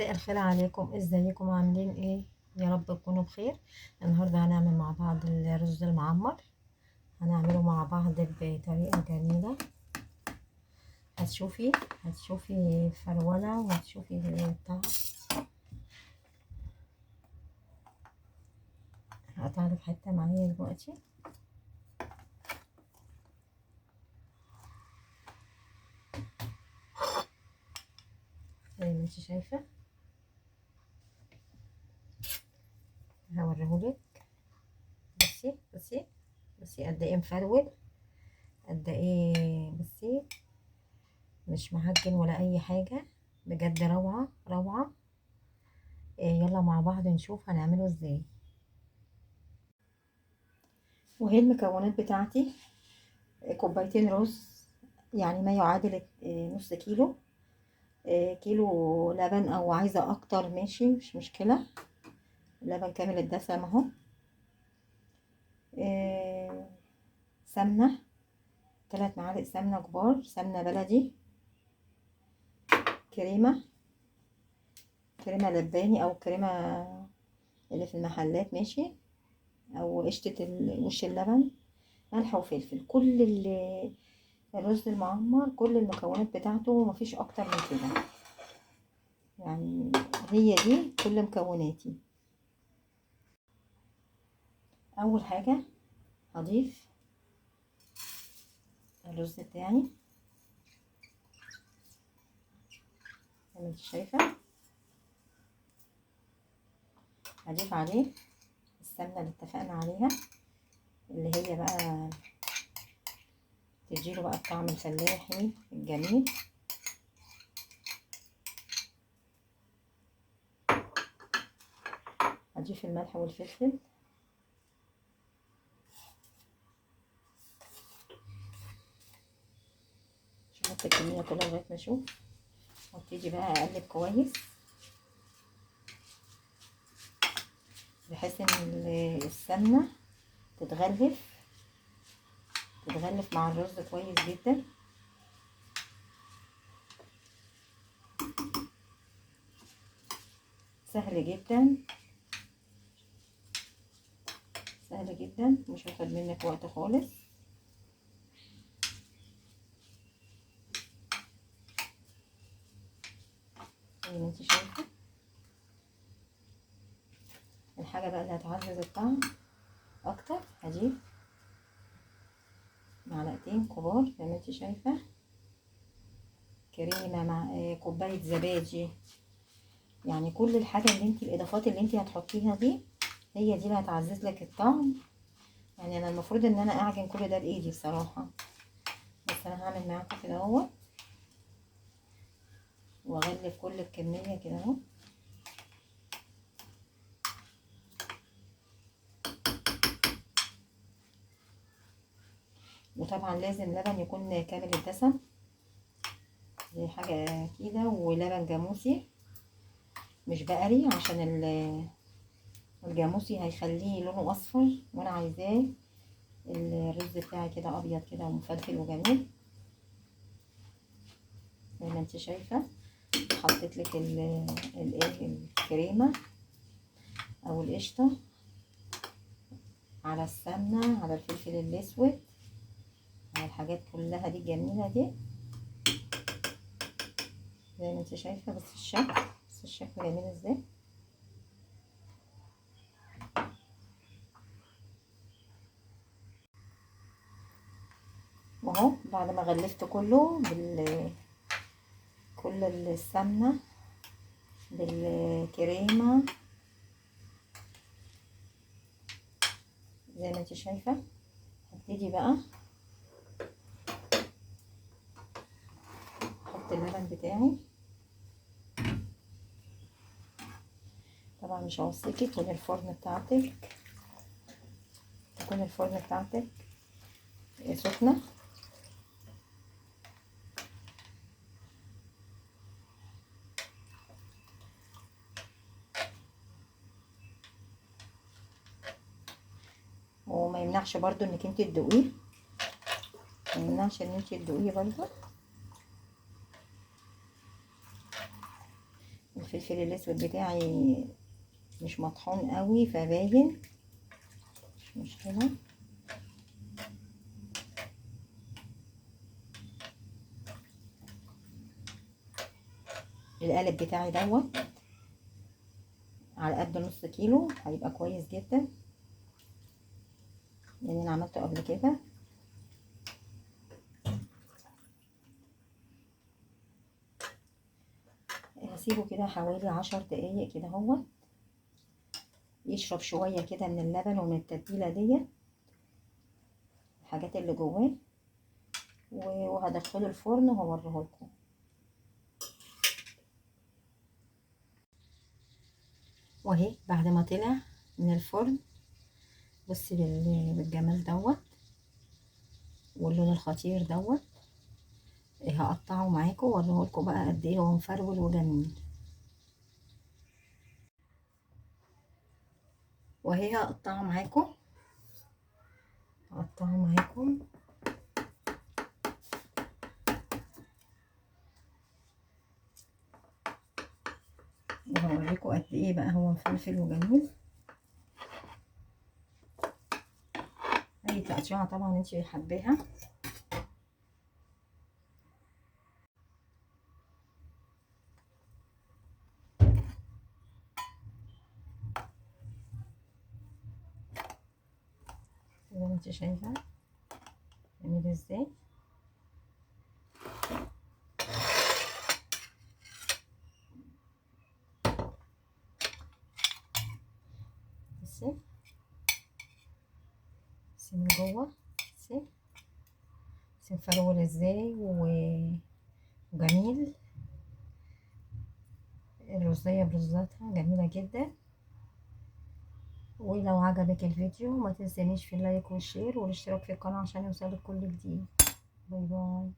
مساء الخير عليكم، ازيكم عاملين ايه؟ يا رب تكونوا بخير. النهارده هنعمل مع بعض الرز المعمر. هنعمله مع بعض بطريقه جميله. هتشوفي هتشوفي فرولة وهتشوفي الطعم. هقطع لك حته معايا دلوقتي. زي ما انت شايفه هوريهولك. بصي قد ايه مفرول، قد ايه. بصي مش معجن ولا اي حاجه، بجد روعه روعه. يلا مع بعض نشوف هنعمله ازاي. وهي المكونات بتاعتي: كوبايتين رز، يعني ما يعادل نص كيلو. كيلو لبن او عايزه اكتر ماشي مش مشكله. لبن كامل الدسم اهو. سمنه، 3 معالق سمنه كبار، سمنه بلدي. كريمه لباني او كريمه اللي في المحلات ماشي، او قشطه وش اللبن. ملح وفلفل. كل الرز المعمر كل المكونات بتاعته، مفيش اكتر من كده يعني. هي دي كل مكوناتي. اول حاجه هضيف الرز بتاعي زي ما انت شايفه. هضيف عليه السمنه اللي اتفقنا عليها، اللي هي بقى تديله بقى الطعم الفلاحي الجميل. هضيف الملح والفلفل. مش هحط الكميه كلها لغايه ما اشوف، وابتدي بقى اقلب كويس بحيث ان السمنه تتغلف مع الرز كويس جدا. سهل جدا سهل جدا، مش هياخد منك وقت خالص. زي ما انت شايفه. الحاجه بقى اللي هتعزز الطعم اكتر، هجيب معلقتين كبار زي ما انت شايفه كريمه مع كوبايه زبادي. يعني كل الحاجه اللي انت الاضافات اللي انت هتحطيها دي، هي دي اللي هتعزز لك الطعم. يعني انا المفروض ان انا اعجن كل ده بايدي بصراحه، بس انا هعمل معاكم كده اهو، واغلف كل الكميه كده اهو. وطبعا لازم لبن يكون كامل الدسم، دي حاجه كده، ولبن جاموسي مش بقري، عشان الجاموسي هيخليه لونه اصفر، وانا عايزاه الرز بتاعي كده ابيض كده ومفلفل وجميل زي ما انت شايفه. حطيت لك الكريمه او القشطه على السمنه على الفلفل الاسود على الحاجات كلها دي الجميله دي زي ما انت شايفه. بس الشكل جميل ازاي. واهو بعد ما غلفت كله كل السمنه بالكريمه زي ما انت شايفه. هبتدي بقى احط اللبن بتاعي. طبعا مش هوصيكي تكون الفرن بتاعتك سخنه. وما يمنعش برضو انك انت تدوقيه، ما يمنعش ان انت تدوقيه برضو. الفلفل الاسود بتاعي مش مطحون قوي فباين، مش مشكله. القالب بتاعي دوت على قد نص كيلو، هيبقى كويس جدا، يعني انا عملته قبل كده. هسيبه كده حوالي 10 دقايق كده، هو يشرب شويه كده من اللبن ومن التتبيله ديت، الحاجات اللي جواه، وهدخله الفرن وهوريه لكم. واهي بعد ما طلع من الفرن، بصي بالجمال دوت واللون الخطير دوت. هقطعه معاكم واوريه لكم بقى قد ايه هو مفرول وجميل. وهي هقطعه معاكم، هقطعه معاكم وهوريكم قد ايه بقى هو مفلفل وجميل. اي تقطيعه طبعا انت حباها. زي ما انت شايفه جميل ازاي. بصي بصي من جوه، بصي مفرول ازاي وجميل. الرزية برزاتها جميلة جدا. ولو عجبك الفيديو ما تنسانيش في اللايك والشير والاشتراك في القناة عشان يوصلك كل جديد. باي باي.